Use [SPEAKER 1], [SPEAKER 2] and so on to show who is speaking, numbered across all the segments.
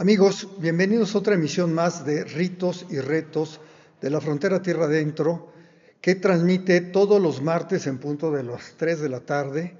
[SPEAKER 1] Amigos, bienvenidos a otra emisión más de Ritos y Retos de la Frontera Tierra Adentro, que transmite todos los martes en punto de las 3 de la tarde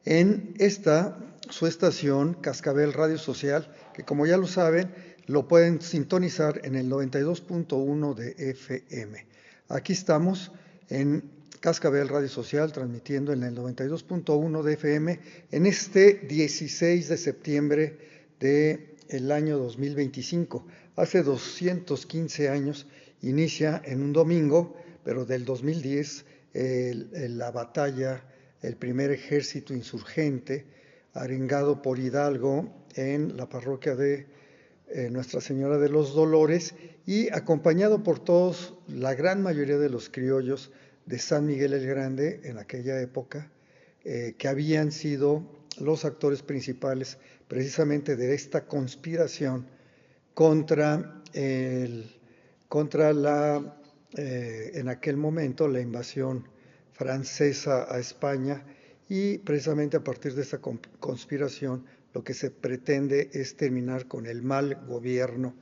[SPEAKER 1] en esta, su estación, Cascabel Radio Social, que como ya lo saben, lo pueden sintonizar en el 92.1 de FM. Aquí estamos en Cascabel Radio Social, transmitiendo en el 92.1 de FM en este 16 de septiembre del año 2025. Hace 215 años inicia en un domingo, pero del 2010, la batalla, el primer ejército insurgente, arengado por Hidalgo en la parroquia de Nuestra Señora de los Dolores y acompañado por todos, la gran mayoría de los criollos de San Miguel el Grande en aquella época, que habían sido los actores principales precisamente de esta conspiración contra en aquel momento, la invasión francesa a España, y precisamente a partir de esta conspiración lo que se pretende es terminar con el mal gobierno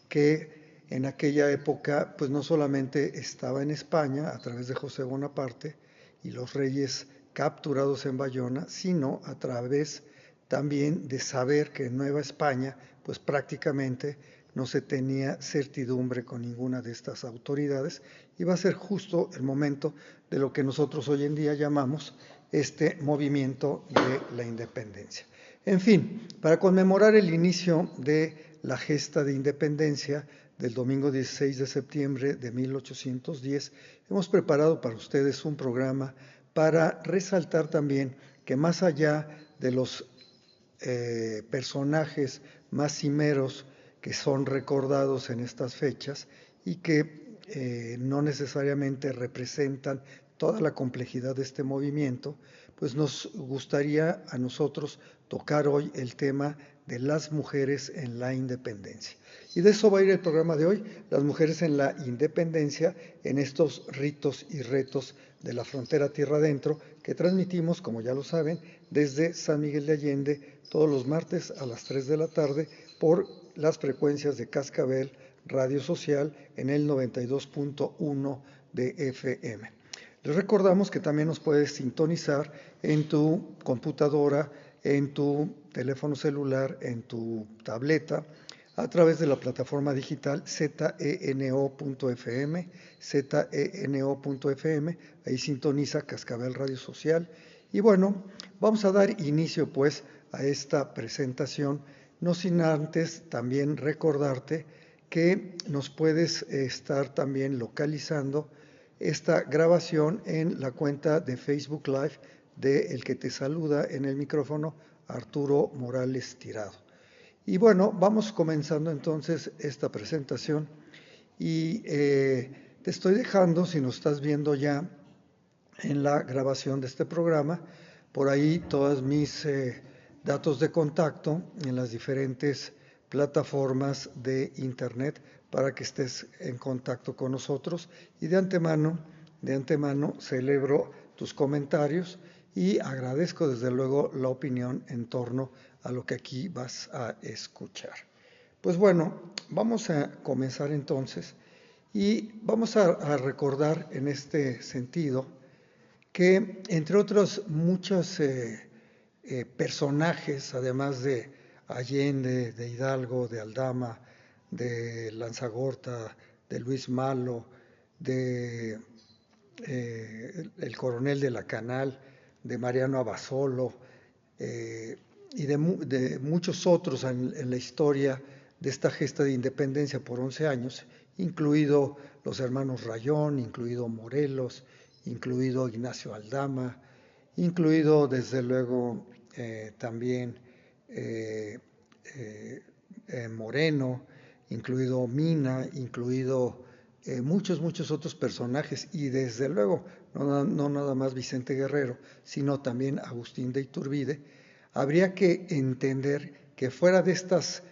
[SPEAKER 1] que en aquella época pues no solamente estaba en España a través de José Bonaparte y los reyes capturados en Bayona, sino a través también de saber que en Nueva España pues prácticamente no se tenía certidumbre con ninguna de estas autoridades, y va a ser justo el momento de lo que nosotros hoy en día llamamos este movimiento de la independencia. En fin, para conmemorar el inicio de la gesta de independencia del domingo 16 de septiembre de 1810, hemos preparado para ustedes un programa para resaltar también que más allá de los personajes más cimeros que son recordados en estas fechas y que no necesariamente representan toda la complejidad de este movimiento, pues nos gustaría a nosotros tocar hoy el tema de las mujeres en la independencia. Y de eso va a ir el programa de hoy, las mujeres en la independencia, en estos ritos y retos de la frontera tierra adentro, que transmitimos, como ya lo saben, desde San Miguel de Allende todos los martes a las 3 de la tarde por las frecuencias de Cascabel Radio Social en el 92.1 de FM. Les recordamos que también nos puedes sintonizar en tu computadora, en tu teléfono celular, en tu tableta, a través de la plataforma digital zeno.fm, zeno.fm, ahí sintoniza Cascabel Radio Social. Y bueno, vamos a dar inicio pues a esta presentación, no sin antes también recordarte que nos puedes estar también localizando esta grabación en la cuenta de Facebook Live de el que te saluda en el micrófono, Arturo Morales Tirado. Y bueno, vamos comenzando entonces esta presentación y te estoy dejando, si nos estás viendo ya en la grabación de este programa, por ahí todos mis datos de contacto en las diferentes plataformas de internet para que estés en contacto con nosotros, y de antemano celebro tus comentarios y agradezco desde luego la opinión en torno a lo que aquí vas a escuchar. Pues bueno, vamos a comenzar entonces y vamos a recordar en este sentido que entre otros muchos personajes, además de Allende, de Hidalgo, de Aldama, de Lanzagorta, de Luis Malo, de el coronel de la Canal, de Mariano Abasolo, y de muchos otros en la historia de esta gesta de independencia por 11 años, incluido los hermanos Rayón, incluido Morelos, incluido Ignacio Aldama, incluido desde luego también Moreno, incluido Mina, incluido muchos otros personajes, y desde luego no nada más Vicente Guerrero, sino también Agustín de Iturbide. Habría que entender que fuera de estos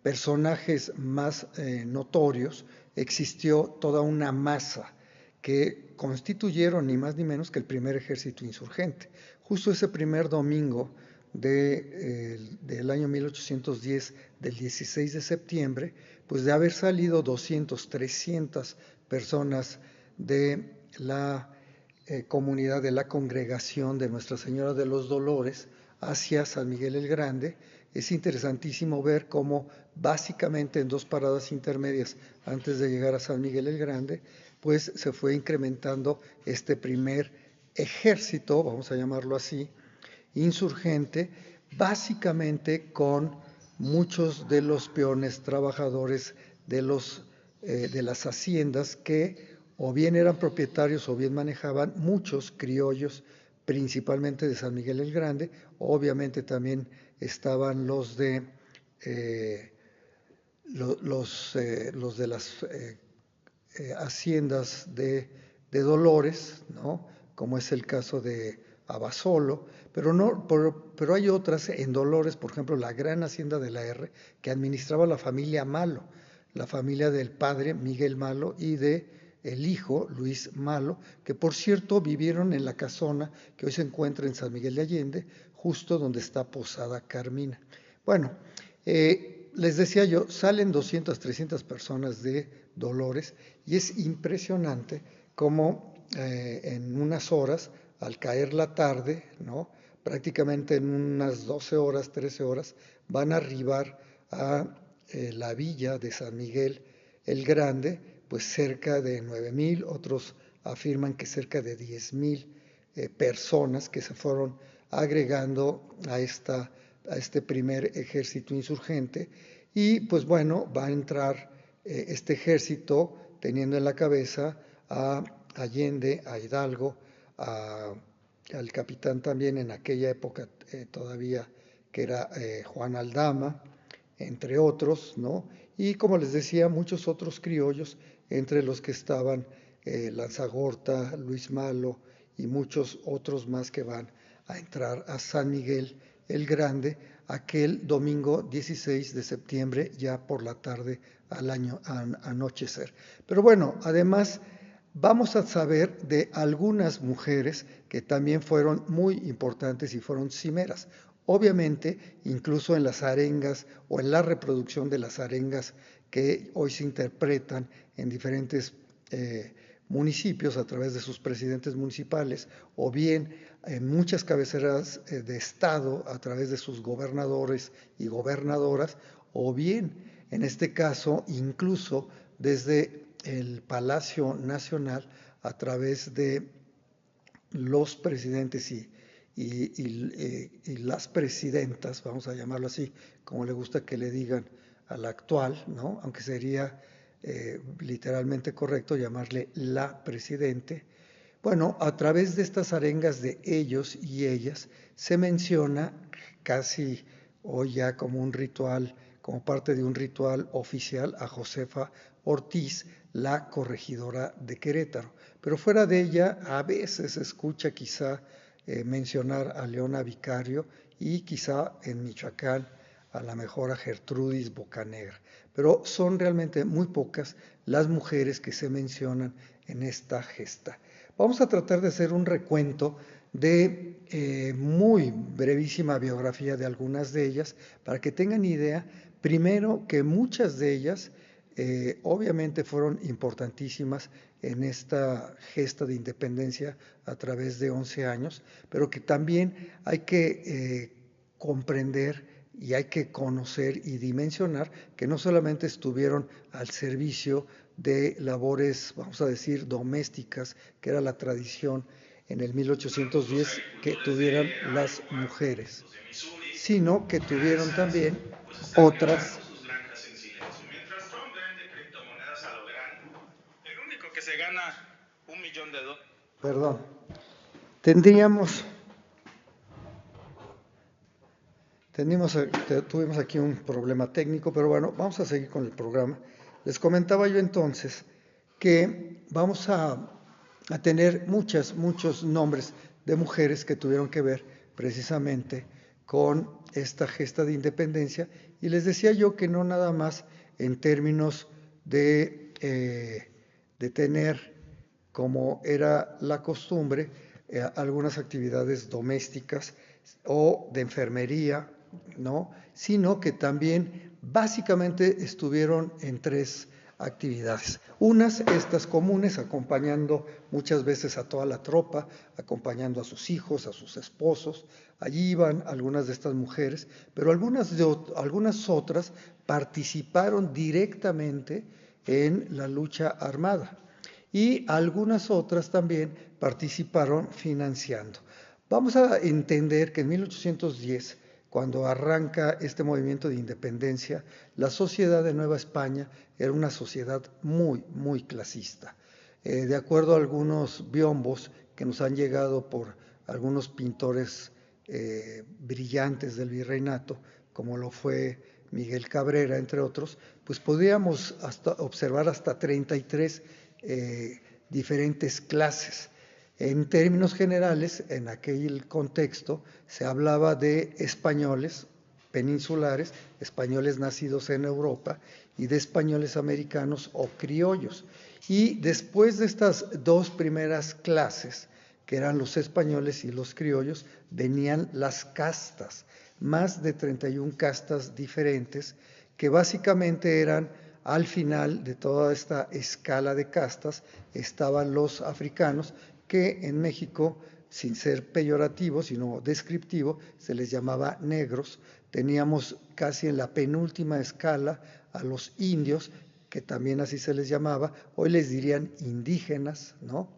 [SPEAKER 1] personajes más notorios, existió toda una masa que constituyeron ni más ni menos que el primer ejército insurgente. Justo ese primer domingo del año 1810, del 16 de septiembre, pues de haber salido 200, 300 personas de la comunidad, de la congregación de Nuestra Señora de los Dolores hacia San Miguel el Grande, es interesantísimo ver cómo básicamente en 2 paradas intermedias antes de llegar a San Miguel el Grande, pues se fue incrementando este primer ejército, vamos a llamarlo así, insurgente, básicamente con muchos de los peones trabajadores de las haciendas que o bien eran propietarios o bien manejaban muchos criollos, principalmente de San Miguel el Grande. Obviamente también estaban los de las haciendas de Dolores, ¿no? Como es el caso de Abasolo, pero hay otras en Dolores, por ejemplo, la gran hacienda de la R, que administraba la familia Malo, la familia del padre Miguel Malo y de el hijo Luis Malo, que por cierto vivieron en la casona que hoy se encuentra en San Miguel de Allende, justo donde está Posada Carmina. Bueno, les decía yo, salen 200, 300 personas de Dolores y es impresionante cómo en unas horas, al caer la tarde, ¿no? Prácticamente en unas 12 horas, 13 horas, van a arribar a la villa de San Miguel el Grande, pues cerca de 9,000, otros afirman que cerca de 10,000 personas que se fueron agregando a este primer ejército insurgente. Y pues bueno, va a entrar este ejército teniendo en la cabeza a Allende, a Hidalgo, al capitán también en aquella época todavía, que era Juan Aldama, entre otros, ¿no? Y como les decía, muchos otros criollos, entre los que estaban Lanzagorta, Luis Malo y muchos otros más que van a entrar a San Miguel el Grande aquel domingo 16 de septiembre, ya por la tarde al anochecer. Pero bueno, además vamos a saber de algunas mujeres que también fueron muy importantes y fueron cimeras. Obviamente, incluso en las arengas o en la reproducción de las arengas que hoy se interpretan en diferentes municipios a través de sus presidentes municipales, o bien en muchas cabeceras de estado a través de sus gobernadores y gobernadoras, o bien, en este caso, incluso desde el Palacio Nacional a través de los presidentes y las presidentas, vamos a llamarlo así, como le gusta que le digan a la actual, ¿no? Aunque sería literalmente correcto llamarle la presidente. Bueno, a través de estas arengas de ellos y ellas se menciona casi hoy ya como un ritual, como parte de un ritual oficial, a Josefa Ortiz, la corregidora de Querétaro. Pero fuera de ella, a veces se escucha quizá mencionar a Leona Vicario y quizá en Michoacán a la mejor a Gertrudis Bocanegra. Pero son realmente muy pocas las mujeres que se mencionan en esta gesta. Vamos a tratar de hacer un recuento de muy brevísima biografía de algunas de ellas para que tengan idea, primero, que muchas de ellas obviamente fueron importantísimas en esta gesta de independencia a través de 11 años, pero que también hay que comprender y hay que conocer y dimensionar que no solamente estuvieron al servicio de labores, vamos a decir, domésticas, que era la tradición en el 1810 que tuvieran las mujeres, sino que tuvieron también otras. Perdón, tuvimos aquí un problema técnico, pero bueno, vamos a seguir con el programa. Les comentaba yo entonces que vamos a tener muchos nombres de mujeres que tuvieron que ver precisamente con esta gesta de independencia, y les decía yo que no nada más en términos de tener, como era la costumbre, algunas actividades domésticas, o de enfermería, ¿no? Sino que también básicamente estuvieron en tres actividades. Unas, estas comunes, acompañando muchas veces a toda la tropa, acompañando a sus hijos, a sus esposos. Allí iban algunas de estas mujeres, pero algunas otras participaron directamente en la lucha armada y algunas otras también participaron financiando. Vamos a entender que en 1810, cuando arranca este movimiento de independencia, la sociedad de Nueva España era una sociedad muy, muy clasista. De acuerdo a algunos biombos que nos han llegado por algunos pintores brillantes del virreinato, como lo fue Miguel Cabrera, entre otros, pues podríamos observar hasta 33 diferentes clases. En términos generales, en aquel contexto, se hablaba de españoles peninsulares, españoles nacidos en Europa, y de españoles americanos o criollos. Y después de estas dos primeras clases, que eran los españoles y los criollos, venían las castas, más de 31 castas diferentes, que básicamente eran, al final de toda esta escala de castas, estaban los africanos, que en México, sin ser peyorativo, sino descriptivo, se les llamaba negros. Teníamos casi en la penúltima escala a los indios, que también así se les llamaba, hoy les dirían indígenas, ¿no?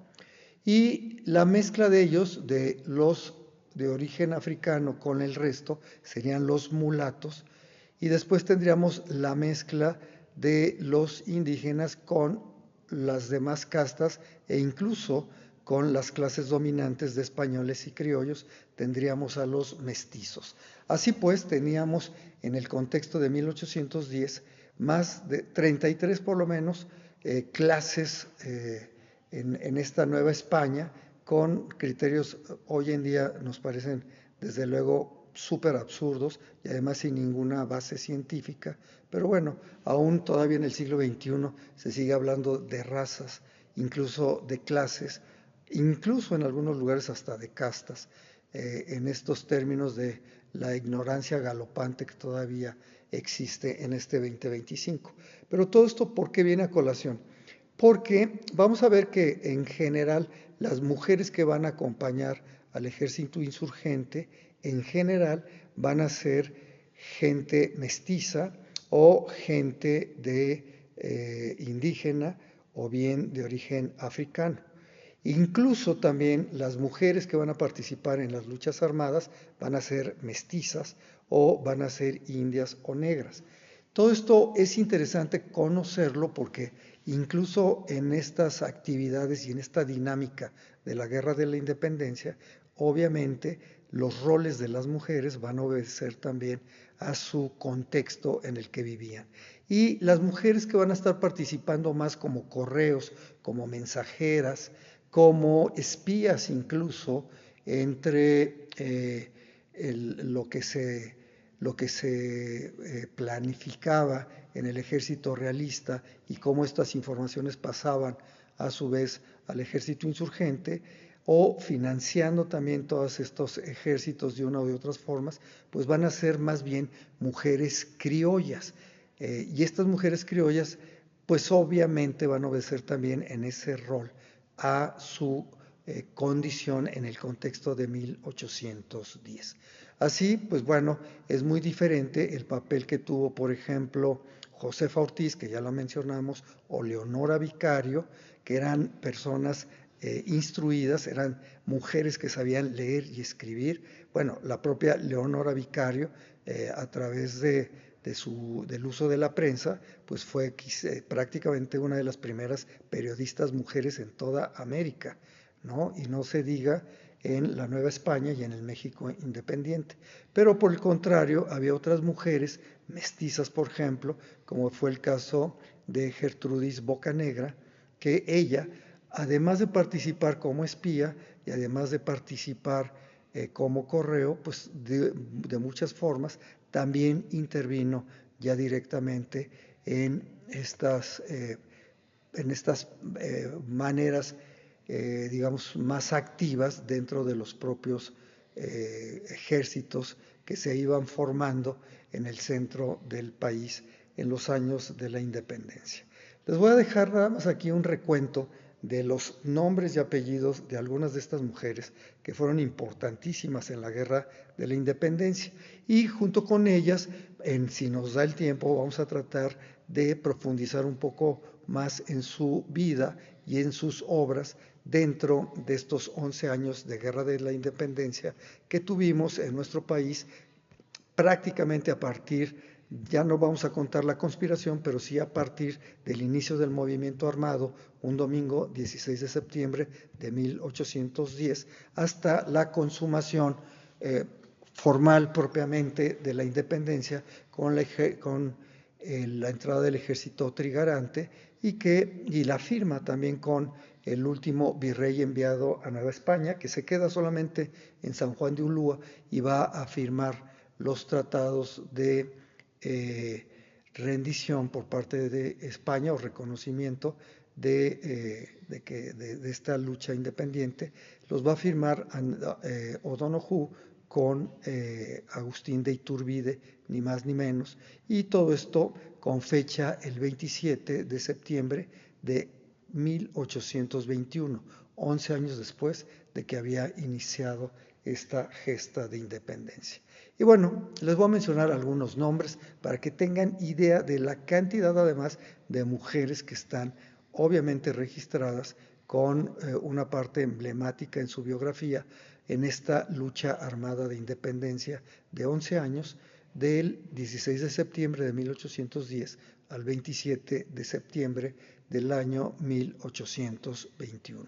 [SPEAKER 1] Y la mezcla de ellos, de los de origen africano con el resto, serían los mulatos, y después tendríamos la mezcla de los indígenas con las demás castas e incluso con las clases dominantes de españoles y criollos, tendríamos a los mestizos. Así pues, teníamos en el contexto de 1810 más de 33 por lo menos clases en esta Nueva España, con criterios hoy en día nos parecen desde luego súper absurdos y además sin ninguna base científica, pero bueno, aún todavía en el siglo XXI se sigue hablando de razas, incluso de clases, incluso en algunos lugares hasta de castas, en estos términos de la ignorancia galopante que todavía existe en este 2025. Pero todo esto, ¿por qué viene a colación? Porque vamos a ver que en general las mujeres que van a acompañar al ejército insurgente, en general van a ser gente mestiza o gente de indígena o bien de origen africano. Incluso también las mujeres que van a participar en las luchas armadas van a ser mestizas o van a ser indias o negras. Todo esto es interesante conocerlo porque incluso en estas actividades y en esta dinámica de la Guerra de la Independencia, obviamente los roles de las mujeres van a obedecer también a su contexto en el que vivían. Y las mujeres que van a estar participando más como correos, como mensajeras, como espías incluso, entre lo que se planificaba en el ejército realista y cómo estas informaciones pasaban a su vez al ejército insurgente, o financiando también todos estos ejércitos de una u otras formas, pues van a ser más bien mujeres criollas. Y estas mujeres criollas, pues obviamente van a obedecer también en ese rol a su condición en el contexto de 1810. Así, pues bueno, es muy diferente el papel que tuvo, por ejemplo, Josefa Ortiz, que ya lo mencionamos, o Leonora Vicario, que eran personas instruidas, eran mujeres que sabían leer y escribir. Bueno, la propia Leonora Vicario, a través del uso de la prensa, pues fue prácticamente una de las primeras periodistas mujeres en toda América, ¿no? Y no se diga en la Nueva España y en el México independiente. Pero por el contrario, había otras mujeres mestizas, por ejemplo, como fue el caso de Gertrudis Bocanegra, que ella, además de participar como espía y además de participar como correo, pues de muchas formas, también intervino ya directamente en estas maneras, digamos, más activas dentro de los propios ejércitos que se iban formando en el centro del país en los años de la independencia. Les voy a dejar nada más aquí un recuento de los nombres y apellidos de algunas de estas mujeres que fueron importantísimas en la guerra de la independencia. Y junto con ellas, si nos da el tiempo, vamos a tratar de profundizar un poco más en su vida y en sus obras dentro de estos 11 años de guerra de la independencia que tuvimos en nuestro país, prácticamente a partir, ya no vamos a contar la conspiración, pero sí a partir del inicio del movimiento armado, un domingo 16 de septiembre de 1810, hasta la consumación formal propiamente de la independencia con la entrada del ejército trigarante y la firma también con el último virrey enviado a Nueva España, que se queda solamente en San Juan de Ulúa y va a firmar los tratados de rendición por parte de España o reconocimiento de esta lucha independiente. Los va a firmar O'Donoghue con Agustín de Iturbide, ni más ni menos, y todo esto con fecha el 27 de septiembre de 1821, 11 años después de que había iniciado esta gesta de independencia. Y bueno, les voy a mencionar algunos nombres para que tengan idea de la cantidad además de mujeres que están obviamente registradas con una parte emblemática en su biografía en esta lucha armada de independencia de 11 años, del 16 de septiembre de 1810 al 27 de septiembre del año 1821.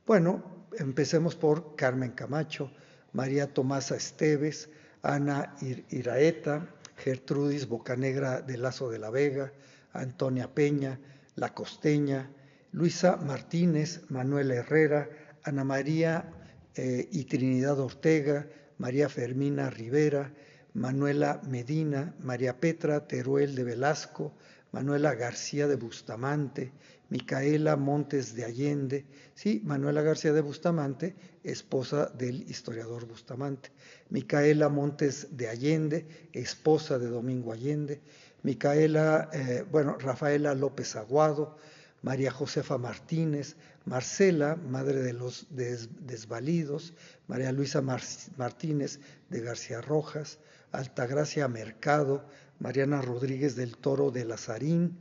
[SPEAKER 1] Bueno, empecemos por Carmen Camacho, María Tomasa Esteves, Ana Iraeta, Gertrudis Bocanegra de Lazo de la Vega, Antonia Peña, La Costeña, Luisa Martínez, Manuela Herrera, Ana María y Trinidad Ortega, María Fermina Rivera, Manuela Medina, María Petra Teruel de Velasco, Manuela García de Bustamante, Micaela Montes de Allende, sí, Manuela García de Bustamante, esposa del historiador Bustamante, Micaela Montes de Allende, esposa de Domingo Allende, Rafaela López Aguado, María Josefa Martínez, Marcela, madre de los desvalidos, María Luisa Martínez de García Rojas, Altagracia Mercado, Mariana Rodríguez del Toro de Lazarín,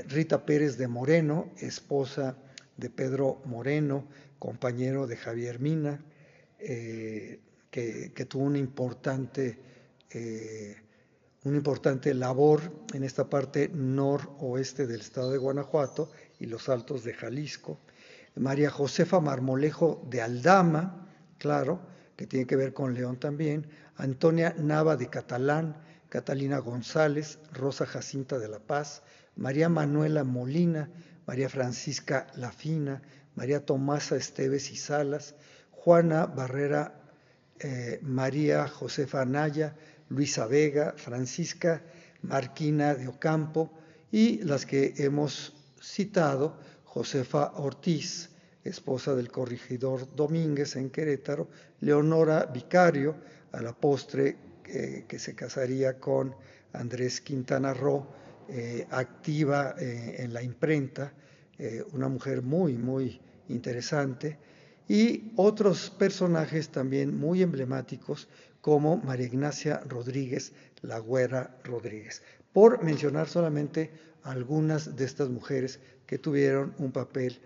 [SPEAKER 1] Rita Pérez de Moreno, esposa de Pedro Moreno, compañero de Javier Mina, que tuvo una importante labor en esta parte noroeste del estado de Guanajuato y los altos de Jalisco. María Josefa Marmolejo de Aldama, claro, que tiene que ver con León también, Antonia Nava de Catalán, Catalina González, Rosa Jacinta de la Paz, María Manuela Molina, María Francisca Lafina, María Tomasa Esteves y Salas, Juana Barrera, María Josefa Anaya, Luisa Vega, Francisca Marquina de Ocampo y las que hemos citado, Josefa Ortiz, esposa del corregidor Domínguez en Querétaro, Leonora Vicario, a la postre que se casaría con Andrés Quintana Roo, activa en la imprenta, una mujer muy, muy interesante, y otros personajes también muy emblemáticos como María Ignacia Rodríguez, la Güera Rodríguez, por mencionar solamente algunas de estas mujeres que tuvieron un papel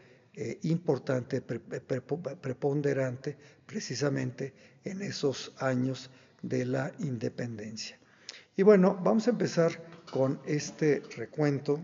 [SPEAKER 1] importante, preponderante, precisamente en esos años de la independencia. Y bueno, vamos a empezar con este recuento.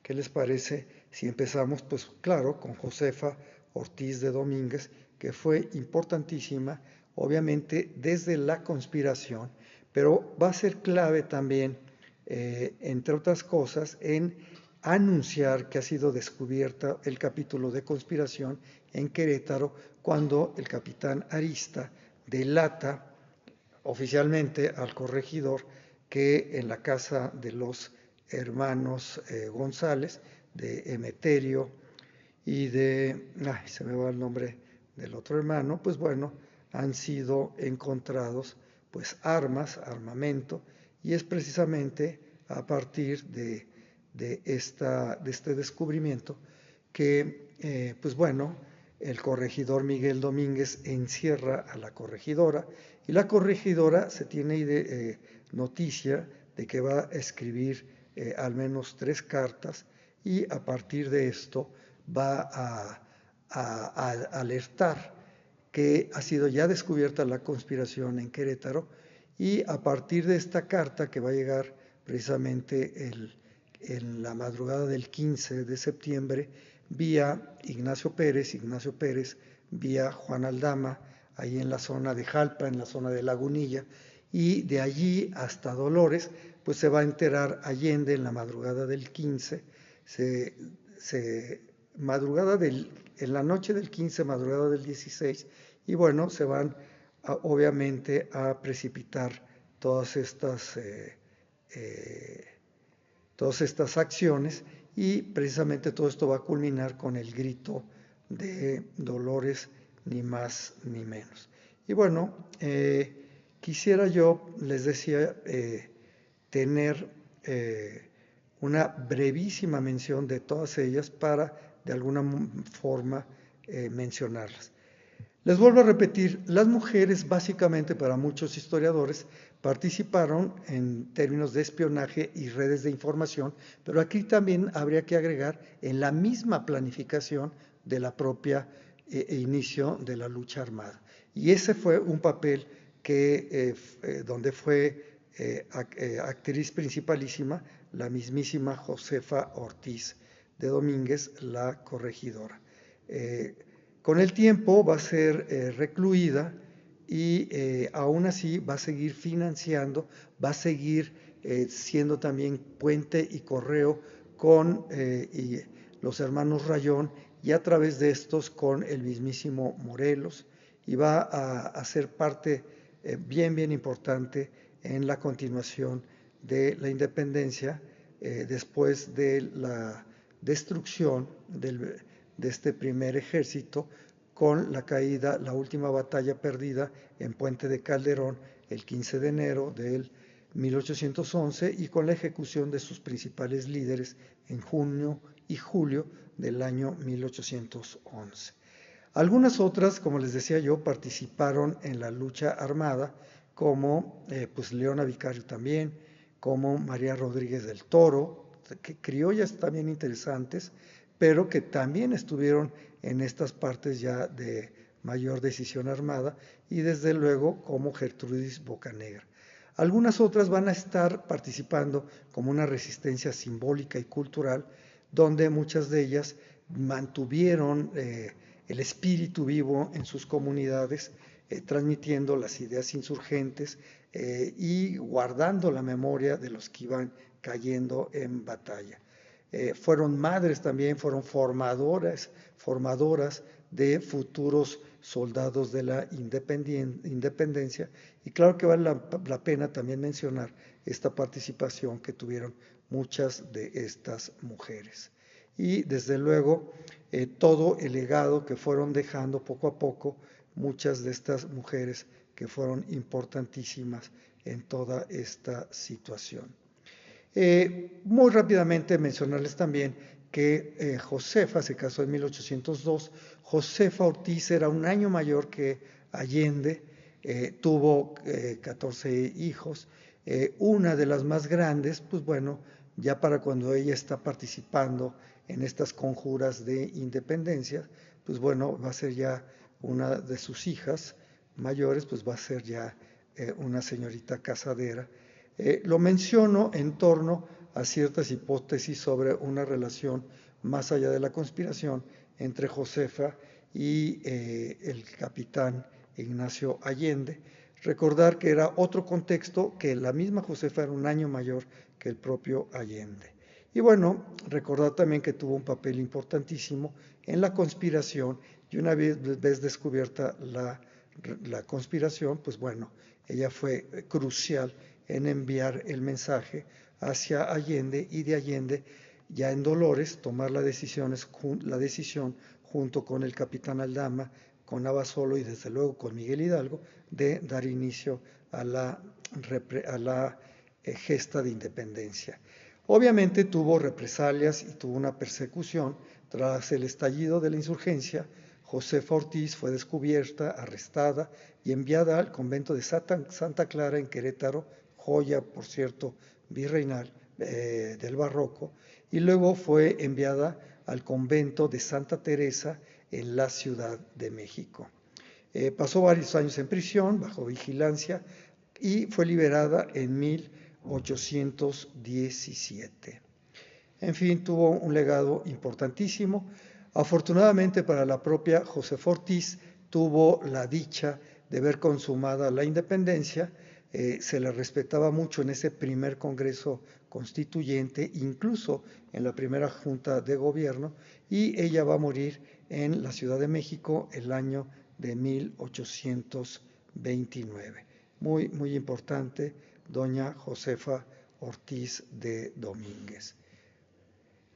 [SPEAKER 1] ¿Qué les parece si empezamos? Pues claro, con Josefa Ortiz de Domínguez, que fue importantísima, obviamente desde la conspiración, pero va a ser clave también, entre otras cosas, en anunciar que ha sido descubierta el capítulo de conspiración en Querétaro cuando el capitán Arista delata oficialmente al corregidor que en la casa de los hermanos González, de Emeterio y se me va el nombre del otro hermano, pues bueno, han sido encontrados pues armas, armamento, y es precisamente a partir de este descubrimiento que, pues bueno, el corregidor Miguel Domínguez encierra a la corregidora, y la corregidora se tiene noticia de que va a escribir al menos 3 cartas, y a partir de esto va a alertar que ha sido ya descubierta la conspiración en Querétaro, y a partir de esta carta que va a llegar precisamente en la madrugada del 15 de septiembre, vía Ignacio Pérez vía Juan Aldama, ahí en la zona de Jalpa, en la zona de Lagunilla, y de allí hasta Dolores, pues se va a enterar Allende en la madrugada del 15, en la noche del 15, madrugada del 16, y bueno, se van obviamente a precipitar todas estas acciones, y precisamente todo esto va a culminar con el grito de Dolores, ni más ni menos. Y bueno, quisiera yo, les decía, tener una brevísima mención de todas ellas para de alguna forma mencionarlas. Les vuelvo a repetir, las mujeres básicamente para muchos historiadores participaron en términos de espionaje y redes de información, pero aquí también habría que agregar en la misma planificación de la propia inicio de la lucha armada. Y ese fue un papel que, donde fue actriz principalísima la mismísima Josefa Ortiz de Domínguez, la corregidora. Con el tiempo va a ser recluida, y aún así va a seguir financiando, va a seguir siendo también puente y correo con los hermanos Rayón, y a través de estos con el mismísimo Morelos, y va a ser parte bien importante en la continuación de la independencia después de la destrucción de este primer ejército, con la caída, la última batalla perdida en Puente de Calderón el 15 de enero del 1811, y con la ejecución de sus principales líderes en junio y julio del año 1811. Algunas otras, como les decía yo, participaron en la lucha armada, como pues Leona Vicario también, como María Rodríguez del Toro, criollas también interesantes, pero que también estuvieron en estas partes ya de mayor decisión armada, y desde luego como Gertrudis Bocanegra. Algunas otras van a estar participando como una resistencia simbólica y cultural, donde muchas de ellas mantuvieron el espíritu vivo en sus comunidades, transmitiendo las ideas insurgentes y guardando la memoria de los que iban cayendo en batalla. Fueron madres también, fueron formadoras de futuros soldados de la independencia, y claro que vale la pena también mencionar esta participación que tuvieron muchas de estas mujeres. Y desde luego todo el legado que fueron dejando poco a poco muchas de estas mujeres que fueron importantísimas en toda esta situación. Muy rápidamente mencionarles también que Josefa se casó en 1802. Josefa Ortiz era un año mayor que Allende, tuvo 14 hijos. Una de las más grandes, pues bueno, ya para cuando ella está participando en estas conjuras de independencia, pues bueno, va a ser ya una de sus hijas mayores, pues va a ser ya una señorita casadera. Lo menciono en torno a ciertas hipótesis sobre una relación más allá de la conspiración entre Josefa y el capitán Ignacio Allende. Recordar que era otro contexto, que la misma Josefa era un año mayor que el propio Allende. Y bueno, recordar también que tuvo un papel importantísimo en la conspiración, y una vez descubierta la conspiración, pues bueno, ella fue crucial en enviar el mensaje hacia Allende, y de Allende ya en Dolores tomar la decisión junto con el capitán Aldama, con Abasolo y desde luego con Miguel Hidalgo, de dar inicio a la gesta de independencia. Obviamente tuvo represalias y tuvo una persecución. Tras el estallido de la insurgencia, Josefa Ortiz fue descubierta, arrestada y enviada al convento de Santa Clara en Querétaro, joya, por cierto, virreinal del barroco, y luego fue enviada al convento de Santa Teresa en la Ciudad de México. Pasó varios años en prisión, bajo vigilancia, y fue liberada en 1817. En fin, tuvo un legado importantísimo. Afortunadamente para la propia Josefa Ortiz, tuvo la dicha de ver consumada la independencia. Se le respetaba mucho en ese primer Congreso Constituyente, incluso en la primera Junta de Gobierno, y ella va a morir en la Ciudad de México el año de 1829. Muy, muy importante, doña Josefa Ortiz de Domínguez.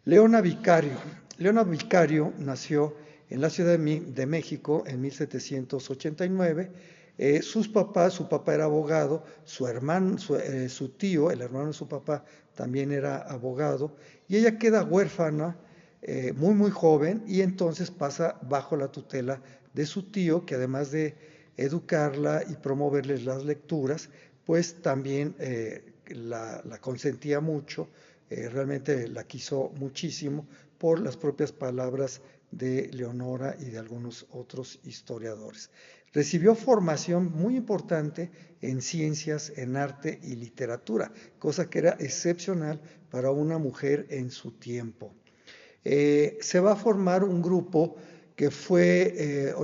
[SPEAKER 1] Leona Vicario. Leona Vicario nació en la Ciudad de México en 1789. Su papá era abogado, su tío, el hermano de su papá, también era abogado, y ella queda huérfana muy, muy joven, y entonces pasa bajo la tutela de su tío, que además de educarla y promoverles las lecturas, pues también la consentía mucho. Realmente la quiso muchísimo por las propias palabras de Leonora y de algunos otros historiadores. Recibió formación muy importante en ciencias, en arte y literatura, cosa que era excepcional para una mujer en su tiempo. Se va a formar un grupo que fue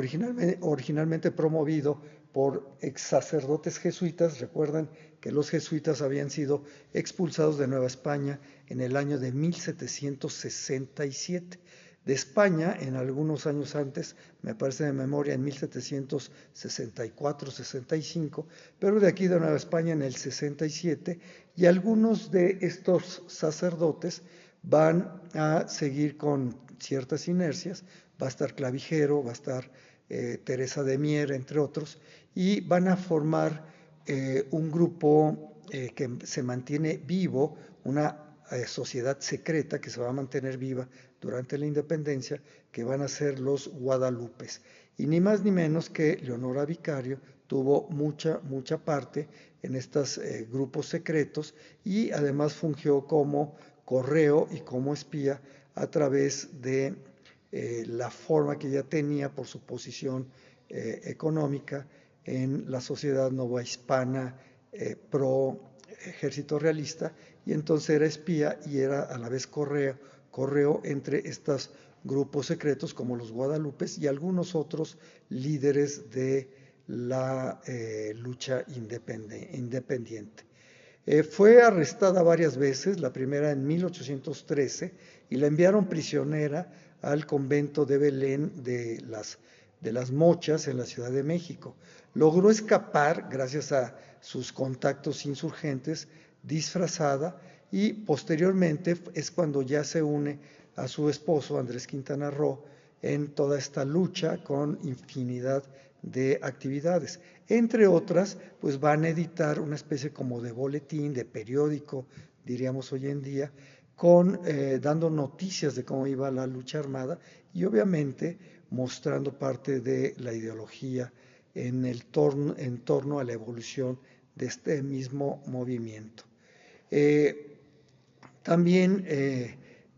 [SPEAKER 1] originalmente promovido por ex sacerdotes jesuitas. Recuerdan que los jesuitas habían sido expulsados de Nueva España en el año de 1767. De España, en algunos años antes, me parece de memoria, en 1764-65, pero de aquí de Nueva España en el 67, y algunos de estos sacerdotes van a seguir con ciertas inercias. Va a estar Clavijero, va a estar Teresa de Mier, entre otros, y van a formar un grupo que se mantiene vivo, una sociedad secreta que se va a mantener viva durante la independencia, que van a ser los Guadalupes. Y ni más ni menos que Leonora Vicario tuvo mucha parte en estos grupos secretos, y además fungió como correo y como espía a través de la forma que ella tenía por su posición económica en la sociedad novohispana pro ejército realista, y entonces era espía y era a la vez correo entre estos grupos secretos como los Guadalupes y algunos otros líderes de la lucha independiente. Fue arrestada varias veces, la primera en 1813, y la enviaron prisionera al convento de Belén de las Mochas en la Ciudad de México. Logró escapar gracias a sus contactos insurgentes, disfrazada, y posteriormente es cuando ya se une a su esposo Andrés Quintana Roo en toda esta lucha con infinidad de actividades. Entre otras, pues van a editar una especie como de boletín, de periódico, diríamos hoy en día, dando noticias de cómo iba la lucha armada y obviamente mostrando parte de la ideología en torno a la evolución de este mismo movimiento. También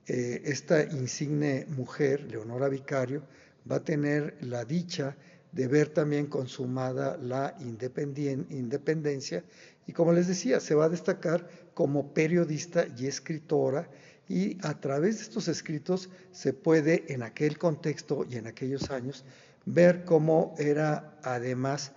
[SPEAKER 1] esta insigne mujer, Leonora Vicario, va a tener la dicha de ver también consumada la independencia, y como les decía, se va a destacar como periodista y escritora, y a través de estos escritos se puede en aquel contexto y en aquellos años ver cómo era además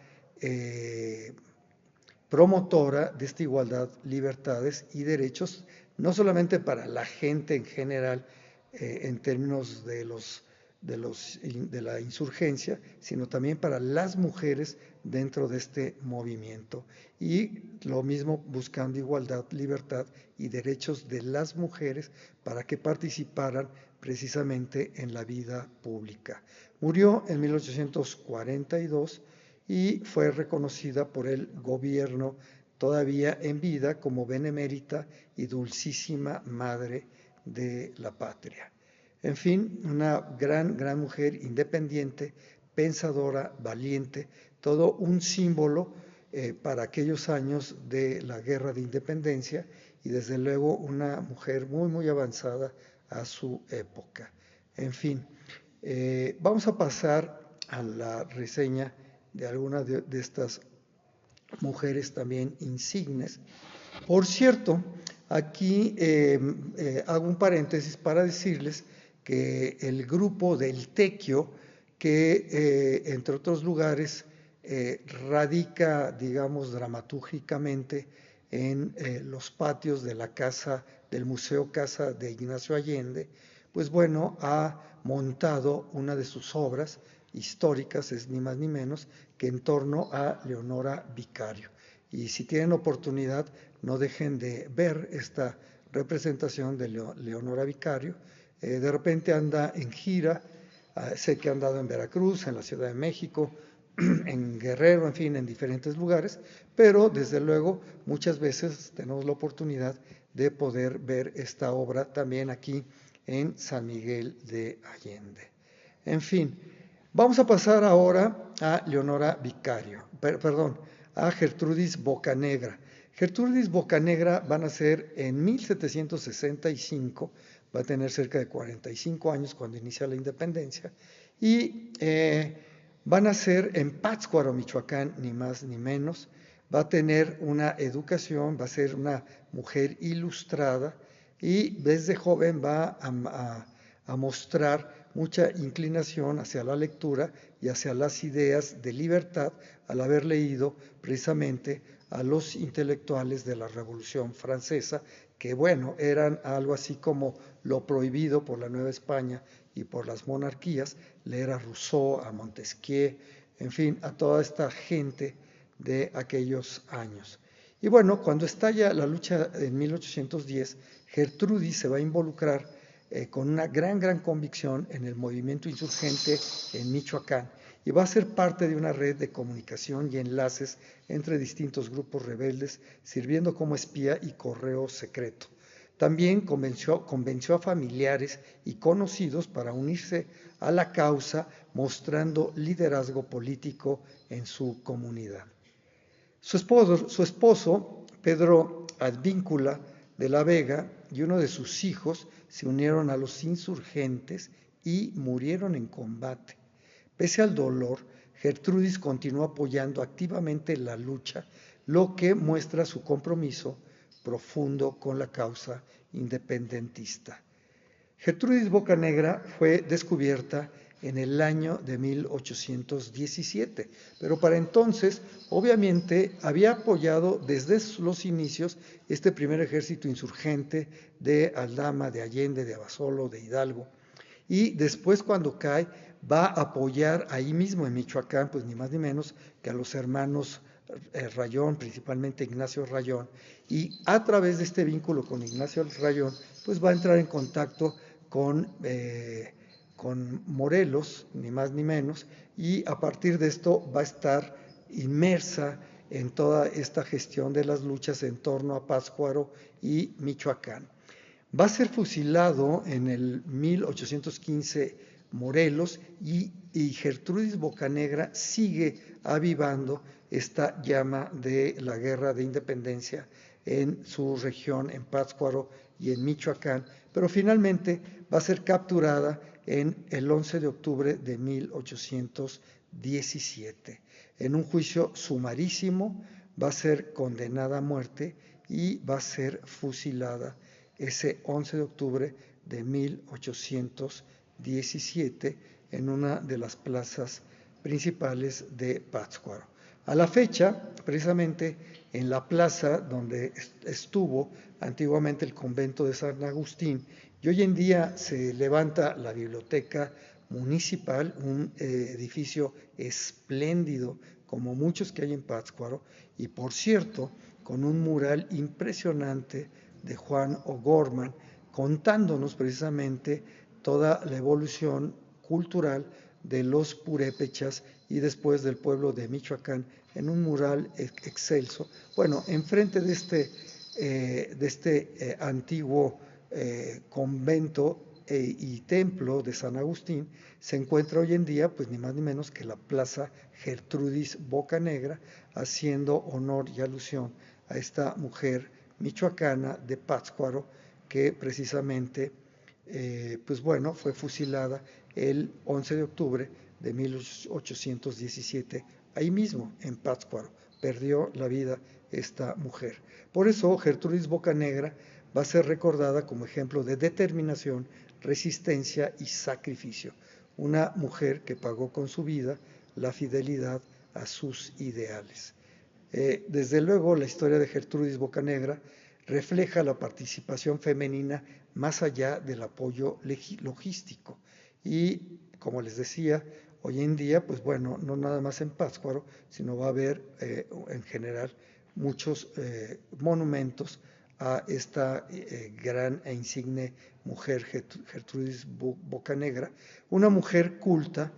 [SPEAKER 1] promotora de esta igualdad, libertades y derechos, no solamente para la gente en general, en términos de los de la insurgencia, sino también para las mujeres dentro de este movimiento. Y lo mismo buscando igualdad, libertad y derechos de las mujeres para que participaran precisamente en la vida pública. Murió en 1842 y fue reconocida por el gobierno todavía en vida como benemérita y dulcísima madre de la patria. En fin, una gran mujer independiente, pensadora, valiente, todo un símbolo para aquellos años de la guerra de independencia y desde luego una mujer muy avanzada a su época. En fin, vamos a pasar a la reseña de algunas de estas mujeres también insignes. Por cierto, aquí hago un paréntesis para decirles que el grupo del Tequio, que entre otros lugares radica, digamos, dramatúrgicamente en los patios de la casa, del Museo Casa de Ignacio Allende, pues bueno, ha montado una de sus obras históricas, es ni más ni menos, que en torno a Leonora Vicario. Y si tienen oportunidad, no dejen de ver esta representación de Leonora Vicario. De repente anda en gira, sé que ha andado en Veracruz, en la Ciudad de México, en Guerrero, en fin, en diferentes lugares, pero desde luego muchas veces tenemos la oportunidad de poder ver esta obra también aquí en San Miguel de Allende. En fin, vamos a pasar ahora a Leonora Vicario, a Gertrudis Bocanegra. Gertrudis Bocanegra va a nacer en 1765, va a tener cerca de 45 años cuando inicia la independencia, y va a nacer en Pátzcuaro, Michoacán, ni más ni menos. Va a tener una educación, va a ser una mujer ilustrada y desde joven va a mostrar mucha inclinación hacia la lectura y hacia las ideas de libertad al haber leído precisamente a los intelectuales de la Revolución Francesa, que bueno, eran algo así como lo prohibido por la Nueva España y por las monarquías, leer a Rousseau, a Montesquieu, en fin, a toda esta gente de aquellos años. Y bueno, cuando estalla la lucha en 1810, Gertrudis se va a involucrar con una gran convicción en el movimiento insurgente en Michoacán y va a ser parte de una red de comunicación y enlaces entre distintos grupos rebeldes, sirviendo como espía y correo secreto. También convenció a familiares y conocidos para unirse a la causa, mostrando liderazgo político en su comunidad. Su esposo, Pedro Advíncula de la Vega, y uno de sus hijos se unieron a los insurgentes y murieron en combate. Pese al dolor, Gertrudis continuó apoyando activamente la lucha, lo que muestra su compromiso profundo con la causa independentista. Gertrudis Bocanegra fue descubierta en el año de 1817, pero para entonces obviamente había apoyado desde los inicios este primer ejército insurgente de Aldama, de Allende, de Abasolo, de Hidalgo, y después cuando cae va a apoyar ahí mismo en Michoacán, pues ni más ni menos que a los hermanos Rayón, principalmente Ignacio Rayón, y a través de este vínculo con Ignacio Rayón, pues va a entrar en contacto con Morelos, ni más ni menos, y a partir de esto va a estar inmersa en toda esta gestión de las luchas en torno a Pátzcuaro y Michoacán. Va a ser fusilado en el 1815 Morelos y Gertrudis Bocanegra sigue avivando esta llama de la guerra de independencia en su región, en Pátzcuaro y en Michoacán, pero finalmente va a ser capturada en el 11 de octubre de 1817. En un juicio sumarísimo va a ser condenada a muerte y va a ser fusilada ese 11 de octubre de 1817 en una de las plazas principales de Pátzcuaro. A la fecha, precisamente en la plaza donde estuvo antiguamente el convento de San Agustín, y hoy en día se levanta la Biblioteca municipal, un edificio espléndido, como muchos que hay en Pátzcuaro, y por cierto, con un mural impresionante de Juan O'Gorman, contándonos precisamente toda la evolución cultural de los purépechas y después del pueblo de Michoacán en un mural excelso. Bueno, enfrente de este antiguo convento y templo de San Agustín se encuentra hoy en día, pues ni más ni menos que la Plaza Gertrudis Bocanegra, haciendo honor y alusión a esta mujer michoacana de Pátzcuaro que precisamente, pues bueno, fue fusilada el 11 de octubre de 1817, ahí mismo en Pátzcuaro. Perdió la vida esta mujer. Por eso Gertrudis Bocanegra va a ser recordada como ejemplo de determinación, resistencia y sacrificio. Una mujer que pagó con su vida la fidelidad a sus ideales. Desde luego, la historia de Gertrudis Bocanegra refleja la participación femenina más allá del apoyo logístico. Y, como les decía, hoy en día, pues bueno, no nada más en Pátzcuaro, sino va a haber en general muchos monumentos a esta gran e insigne mujer Gertrudis Bocanegra, una mujer culta,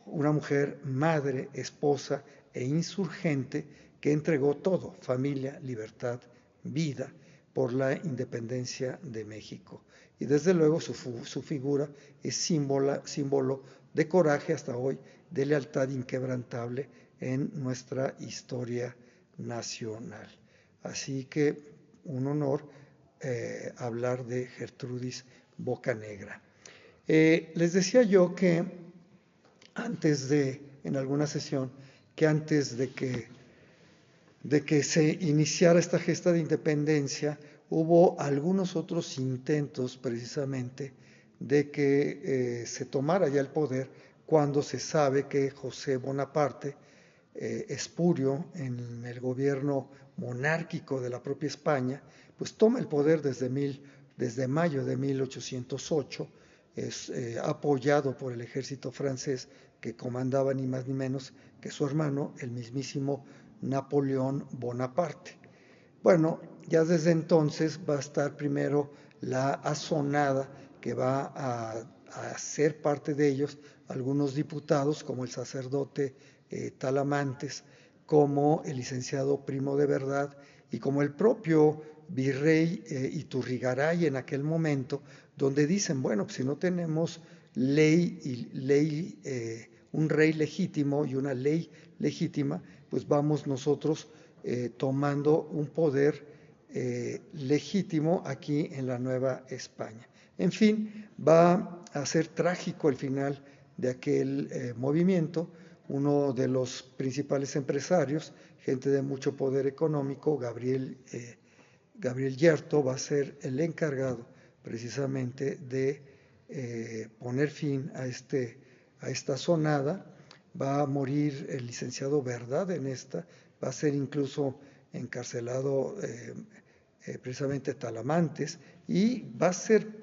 [SPEAKER 1] una mujer madre, esposa e insurgente que entregó todo, familia, libertad, vida, por la independencia de México. Y desde luego su figura es símbolo de coraje hasta hoy, de lealtad inquebrantable en nuestra historia nacional. Así que un honor hablar de Gertrudis Bocanegra. Les decía yo que en alguna sesión, que antes de que se iniciara esta gesta de independencia, hubo algunos otros intentos precisamente de que se tomara ya el poder cuando se sabe que José Bonaparte, espurio en el gobierno monárquico de la propia España, pues toma el poder desde mayo de 1808, es apoyado por el ejército francés que comandaba ni más ni menos que su hermano, el mismísimo Napoleón Bonaparte. Bueno, ya desde entonces va a estar primero la azonada que va a ser parte de ellos algunos diputados como el sacerdote Talamantes, como el licenciado Primo de Verdad y como el propio virrey Iturrigaray en aquel momento, donde dicen, bueno, pues si no tenemos un rey legítimo y una ley legítima, pues vamos nosotros tomando un poder legítimo aquí en la Nueva España. En fin, va a ser trágico el final de aquel movimiento. Uno de los principales empresarios, gente de mucho poder económico, Gabriel Yerto, va a ser el encargado precisamente de poner fin a esta zonada. Va a morir el licenciado Verdad en esta, va a ser incluso encarcelado precisamente Talamantes y va a ser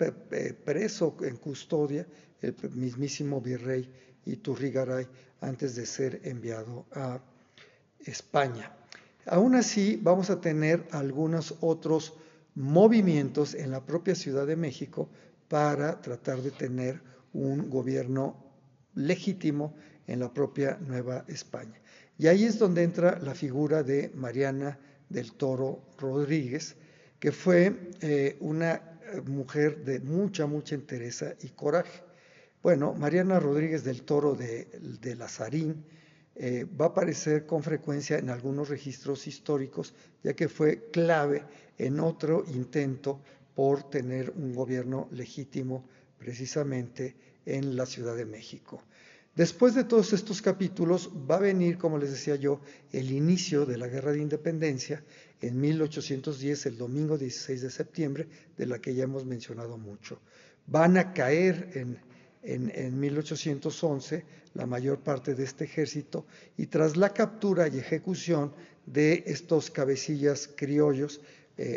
[SPEAKER 1] preso en custodia el mismísimo virrey Iturrigaray antes de ser enviado a España. Aún así, vamos a tener algunos otros movimientos en la propia Ciudad de México para tratar de tener un gobierno legítimo en la propia Nueva España. Y ahí es donde entra la figura de Mariana del Toro Rodríguez, que fue una mujer de mucha entereza y coraje. Bueno, Mariana Rodríguez del Toro de Lazarín va a aparecer con frecuencia en algunos registros históricos, ya que fue clave en otro intento por tener un gobierno legítimo precisamente en la Ciudad de México. Después de todos estos capítulos va a venir, como les decía yo, el inicio de la Guerra de Independencia en 1810, el domingo 16 de septiembre, de la que ya hemos mencionado mucho. Van a caer en 1811 la mayor parte de este ejército y tras la captura y ejecución de estos cabecillas criollos,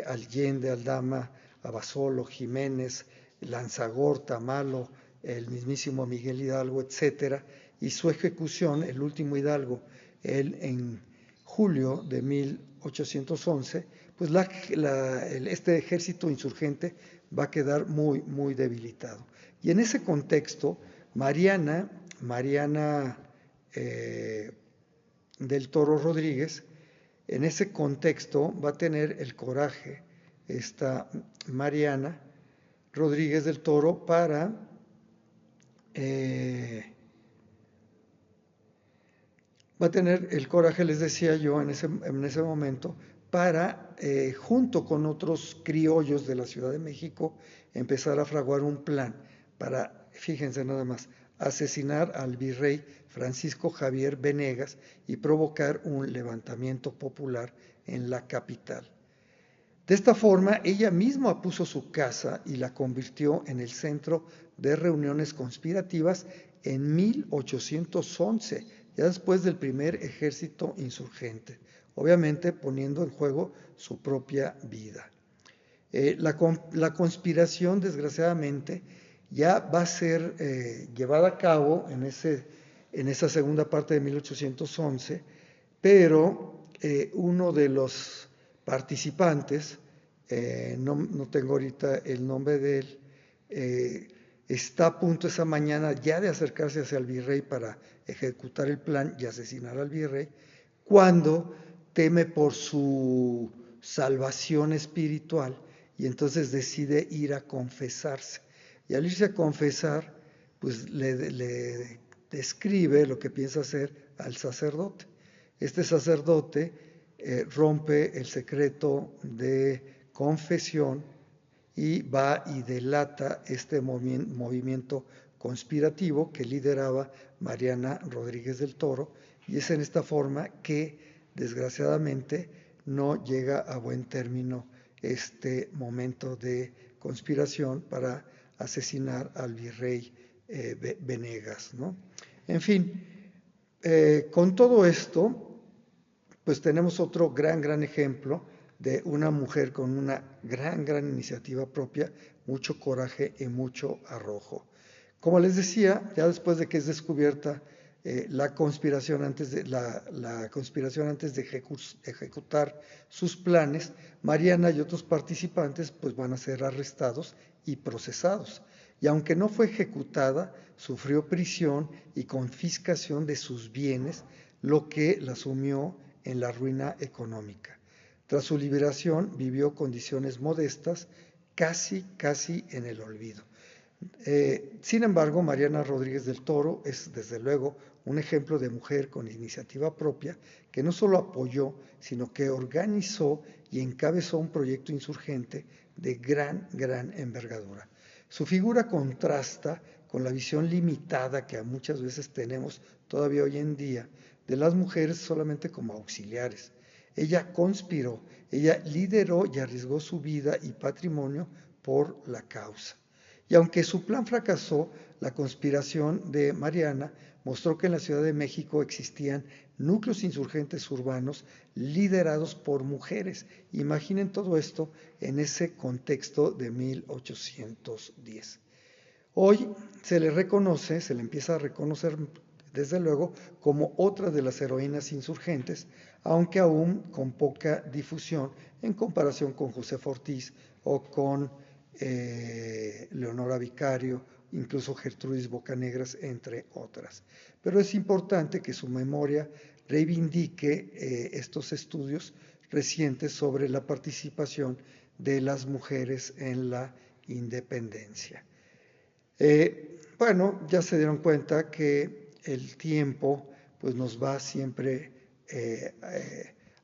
[SPEAKER 1] Allende, Aldama, Abasolo, Jiménez, Lanzagorta, Malo, el mismísimo Miguel Hidalgo, etcétera, y su ejecución, el último Hidalgo, él en julio de 1811, pues este ejército insurgente va a quedar muy, muy debilitado. Y en ese contexto, Mariana del Toro Rodríguez, en ese contexto va a tener el coraje, esta Mariana Rodríguez del Toro, para va a tener el coraje, les decía yo, en ese momento, para, junto con otros criollos de la Ciudad de México, empezar a fraguar un plan para, fíjense nada más, asesinar al virrey Francisco Javier Venegas y provocar un levantamiento popular en la capital. De esta forma, ella misma puso su casa y la convirtió en el centro de reuniones conspirativas en 1811, ya después del primer ejército insurgente, obviamente poniendo en juego su propia vida. La conspiración, desgraciadamente, ya va a ser llevada a cabo en esa segunda parte de 1811, pero uno de los participantes, no tengo ahorita el nombre de él, está a punto esa mañana ya de acercarse hacia el virrey para ejecutar el plan y asesinar al virrey, cuando teme por su salvación espiritual y entonces decide ir a confesarse. Y al irse a confesar, pues le describe lo que piensa hacer al sacerdote. Este sacerdote rompe el secreto de confesión y va y delata este movimiento conspirativo que lideraba Mariana Rodríguez del Toro, y es en esta forma que desgraciadamente no llega a buen término este momento de conspiración para asesinar al virrey Venegas, ¿no? En fin, con todo esto, pues tenemos otro gran ejemplo de una mujer con una gran iniciativa propia, mucho coraje y mucho arrojo. Como les decía, ya después de que es descubierta la conspiración antes de ejecutar sus planes, Mariana y otros participantes pues van a ser arrestados y procesados. Y aunque no fue ejecutada, sufrió prisión y confiscación de sus bienes, lo que la sumió en la ruina económica. Tras su liberación vivió condiciones modestas, casi en el olvido. Sin embargo, Mariana Rodríguez del Toro es desde luego un ejemplo de mujer con iniciativa propia que no solo apoyó, sino que organizó y encabezó un proyecto insurgente de gran envergadura. Su figura contrasta con la visión limitada que muchas veces tenemos todavía hoy en día de las mujeres solamente como auxiliares. Ella conspiró, ella lideró y arriesgó su vida y patrimonio por la causa. Y aunque su plan fracasó, la conspiración de Mariana mostró que en la Ciudad de México existían núcleos insurgentes urbanos liderados por mujeres. Imaginen todo esto en ese contexto de 1810. Hoy se le empieza a reconocer desde luego como otra de las heroínas insurgentes, aunque aún con poca difusión en comparación con Josefa Ortiz o con Leonora Vicario, incluso Gertrudis Bocanegras, entre otras. Pero es importante que su memoria reivindique estos estudios recientes sobre la participación de las mujeres en la independencia. Bueno, ya se dieron cuenta que el tiempo pues nos va siempre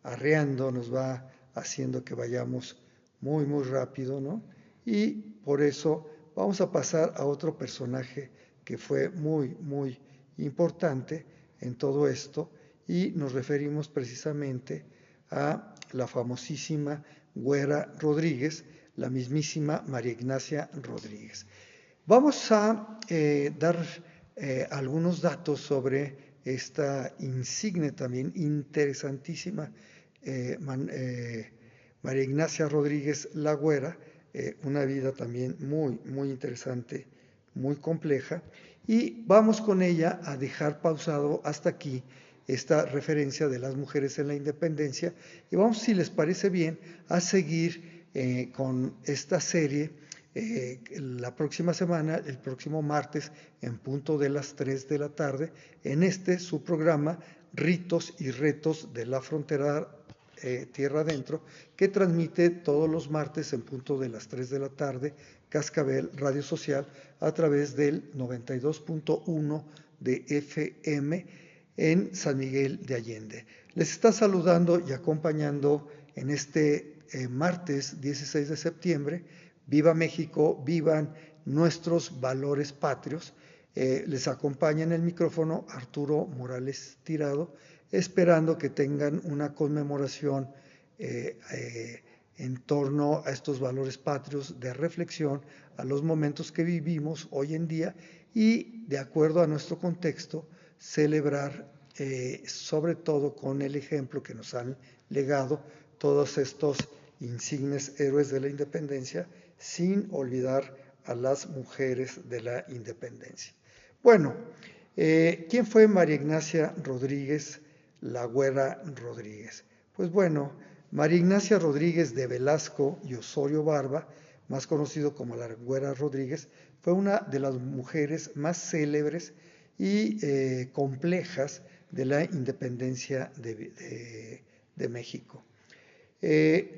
[SPEAKER 1] arreando, nos va haciendo que vayamos muy rápido, ¿no? Y por eso vamos a pasar a otro personaje que fue muy importante en todo esto, y nos referimos precisamente a la famosísima Güera Rodríguez, la mismísima María Ignacia Rodríguez. Vamos a dar algunos datos sobre esta insigne también interesantísima María Ignacia Rodríguez la Güera, una vida también muy interesante muy compleja, y vamos con ella a dejar pausado hasta aquí esta referencia de las mujeres en la independencia, y vamos, si les parece bien, a seguir con esta serie la próxima semana, el próximo martes, en punto de las 3 de la tarde, en su programa Ritos y Retos de la Frontera Tierra Adentro, que transmite todos los martes en punto de las 3 de la tarde, Cascabel Radio Social, a través del 92.1 de FM en San Miguel de Allende. Les está saludando y acompañando en este martes 16 de septiembre. Viva México, vivan nuestros valores patrios. Les acompaña en el micrófono Arturo Morales Tirado, esperando que tengan una conmemoración en torno a estos valores patrios, de reflexión a los momentos que vivimos hoy en día y, de acuerdo a nuestro contexto, celebrar sobre todo con el ejemplo que nos han legado todos estos insignes héroes de la independencia, sin olvidar a las mujeres de la independencia. Bueno, ¿quién fue María Ignacia Rodríguez, la Güera Rodríguez? Pues bueno, María Ignacia Rodríguez de Velasco y Osorio Barba, más conocido como la Güera Rodríguez, fue una de las mujeres más célebres y complejas de la independencia de México.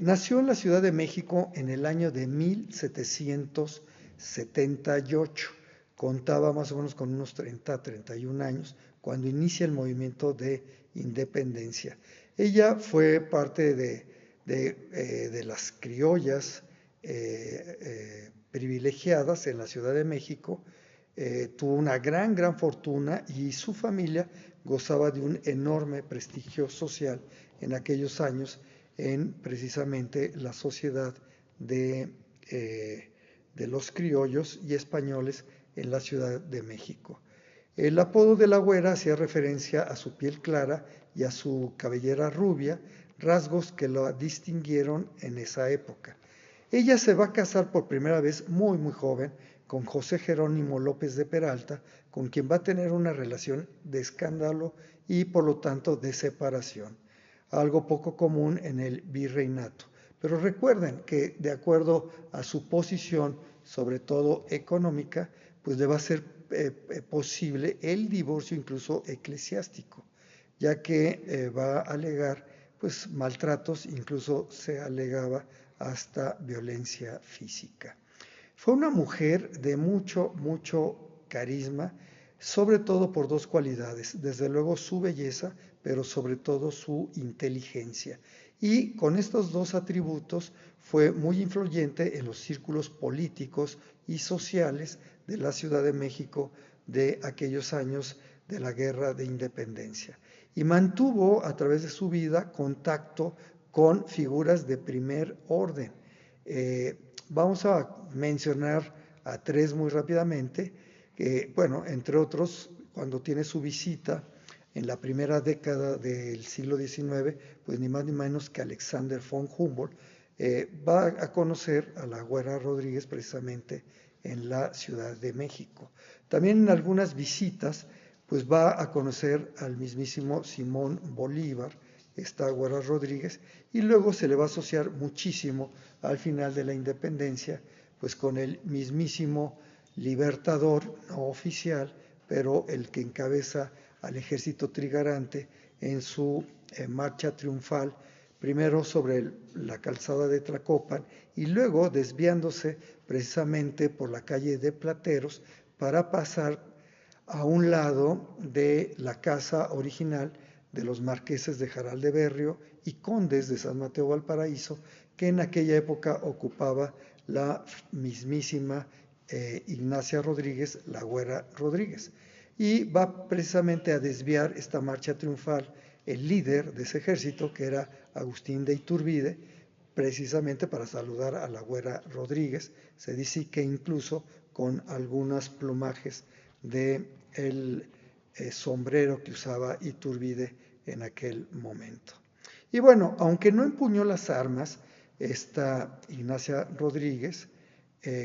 [SPEAKER 1] Nació en la Ciudad de México en el año de 1778. Contaba más o menos con unos 31 años cuando inicia el movimiento de independencia. Ella fue parte de las criollas privilegiadas en la Ciudad de México. Tuvo una gran fortuna y su familia gozaba de un enorme prestigio social en aquellos años en precisamente la sociedad de los criollos y españoles en la Ciudad de México. El apodo de la Güera hacía referencia a su piel clara y a su cabellera rubia, rasgos que la distinguieron en esa época. Ella se va a casar por primera vez muy joven con José Jerónimo López de Peralta, con quien va a tener una relación de escándalo y por lo tanto de separación, algo poco común en el virreinato. Pero recuerden que, de acuerdo a su posición, sobre todo económica, pues le va a ser posible el divorcio incluso eclesiástico, ya que va a alegar pues maltratos, incluso se alegaba hasta violencia física. Fue una mujer de mucho carisma, sobre todo por dos cualidades: desde luego su belleza, pero sobre todo su inteligencia. Y con estos dos atributos fue muy influyente en los círculos políticos y sociales de la Ciudad de México de aquellos años de la Guerra de Independencia. Y mantuvo a través de su vida contacto con figuras de primer orden. Vamos a mencionar a tres muy rápidamente, bueno, entre otros, cuando tiene su visita en la primera década del siglo XIX, pues ni más ni menos que Alexander von Humboldt, va a conocer a la Güera Rodríguez precisamente en la Ciudad de México. También en algunas visitas, pues va a conocer al mismísimo Simón Bolívar, esta Güera Rodríguez, y luego se le va a asociar muchísimo al final de la independencia, pues con el mismísimo libertador, no oficial, pero el que encabeza al ejército trigarante en su marcha triunfal, primero sobre la calzada de Tlacopan y luego desviándose precisamente por la calle de Plateros para pasar a un lado de la casa original de los marqueses de Jaral de Berrio y condes de San Mateo Valparaíso, que en aquella época ocupaba la mismísima Ignacia Rodríguez, la Güera Rodríguez. Y va precisamente a desviar esta marcha triunfal el líder de ese ejército, que era Agustín de Iturbide, precisamente para saludar a la Güera Rodríguez. Se dice que incluso con algunos plumajes del sombrero que usaba Iturbide en aquel momento. Y bueno, aunque no empuñó las armas, esta Ignacia Rodríguez,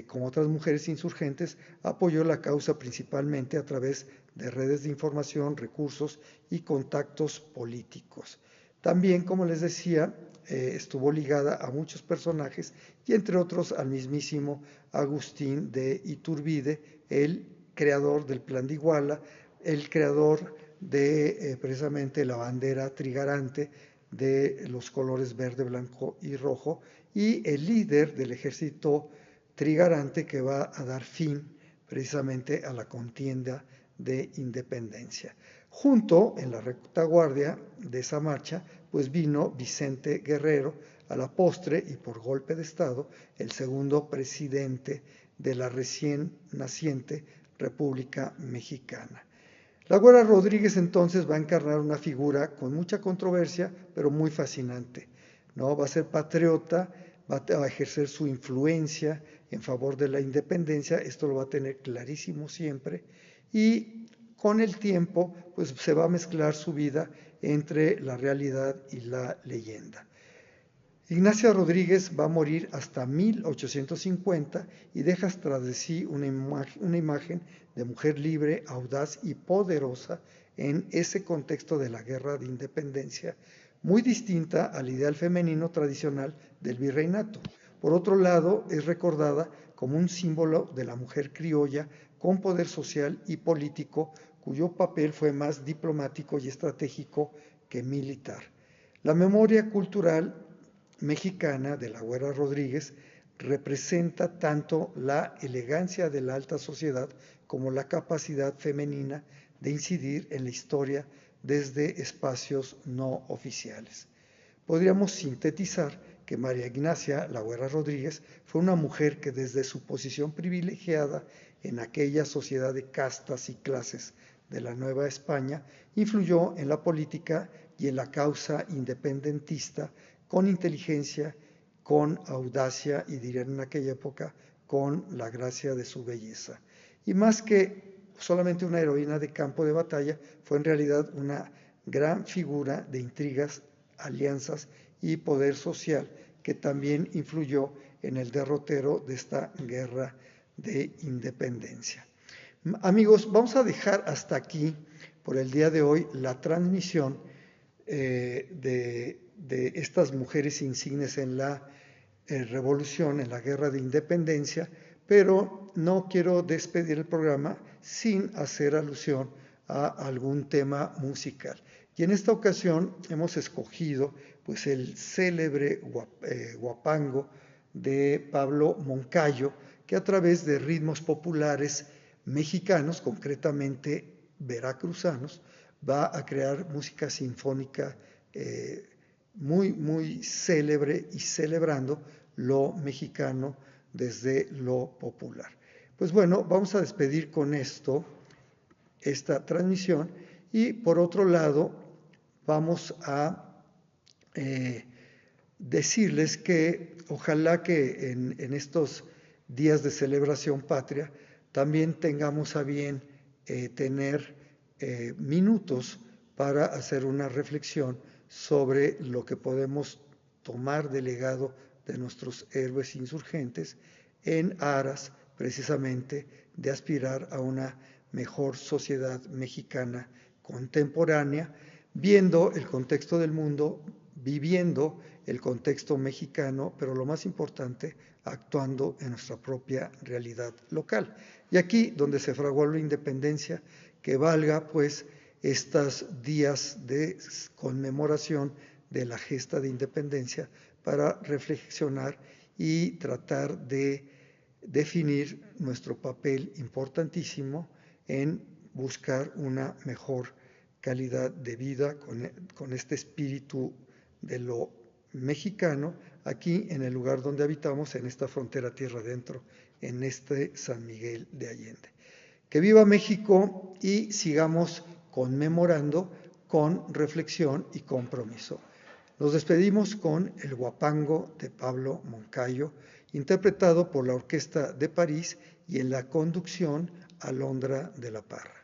[SPEAKER 1] como otras mujeres insurgentes, apoyó la causa principalmente a través de redes de información, recursos y contactos políticos. También, como les decía, estuvo ligada a muchos personajes y entre otros al mismísimo Agustín de Iturbide, el creador del Plan de Iguala, el creador de precisamente la bandera trigarante de los colores verde, blanco y rojo, y el líder del ejército trigarante que va a dar fin precisamente a la contienda de independencia. Junto, en la retaguardia de esa marcha, pues vino Vicente Guerrero, a la postre y por golpe de Estado, el segundo presidente de la recién naciente República Mexicana. La Güera Rodríguez entonces va a encarnar una figura con mucha controversia, pero muy fascinante, ¿no? Va a ser patriota, va a ejercer su influencia en favor de la independencia, esto lo va a tener clarísimo siempre, y con el tiempo pues se va a mezclar su vida entre la realidad y la leyenda. Ignacia Rodríguez va a morir hasta 1850 y deja tras de sí una imagen de mujer libre, audaz y poderosa en ese contexto de la guerra de independencia, muy distinta al ideal femenino tradicional del virreinato. Por otro lado, es recordada como un símbolo de la mujer criolla con poder social y político, cuyo papel fue más diplomático y estratégico que militar. La memoria cultural mexicana de la Güera Rodríguez representa tanto la elegancia de la alta sociedad como la capacidad femenina de incidir en la historia desde espacios no oficiales. Podríamos sintetizar que María Ignacia La Güera Rodríguez fue una mujer que desde su posición privilegiada en aquella sociedad de castas y clases de la Nueva España, influyó en la política y en la causa independentista con inteligencia, con audacia y dirían en aquella época con la gracia de su belleza. Y más que solamente una heroína de campo de batalla, fue en realidad una gran figura de intrigas, alianzas y poder social que también influyó en el derrotero de esta guerra de independencia. Amigos, vamos a dejar hasta aquí por el día de hoy la transmisión de estas mujeres insignes en la revolución, en la guerra de independencia, pero no quiero despedir el programa sin hacer alusión a algún tema musical. Y en esta ocasión hemos escogido pues el célebre guapango de Pablo Moncayo, que a través de ritmos populares mexicanos, concretamente veracruzanos, va a crear música sinfónica muy, muy célebre y celebrando lo mexicano desde lo popular. Pues bueno, vamos a despedir con esto esta transmisión y por otro lado vamos a decirles que ojalá que en estos días de celebración patria también tengamos a bien tener minutos para hacer una reflexión sobre lo que podemos tomar de legado de nuestros héroes insurgentes en aras precisamente de aspirar a una mejor sociedad mexicana contemporánea, viendo el contexto del mundo, viviendo el contexto mexicano, pero lo más importante, actuando en nuestra propia realidad local. Y aquí, donde se fraguó la independencia, que valga pues estos días de conmemoración de la gesta de independencia para reflexionar y tratar de definir nuestro papel importantísimo en buscar una mejor calidad de vida con este espíritu de lo mexicano aquí en el lugar donde habitamos, en esta frontera tierra adentro, en este San Miguel de Allende. Que viva México y sigamos conmemorando con reflexión y compromiso. Nos despedimos con el guapango de Pablo Moncayo, interpretado por la Orquesta de París y en la conducción Alondra de la Parra.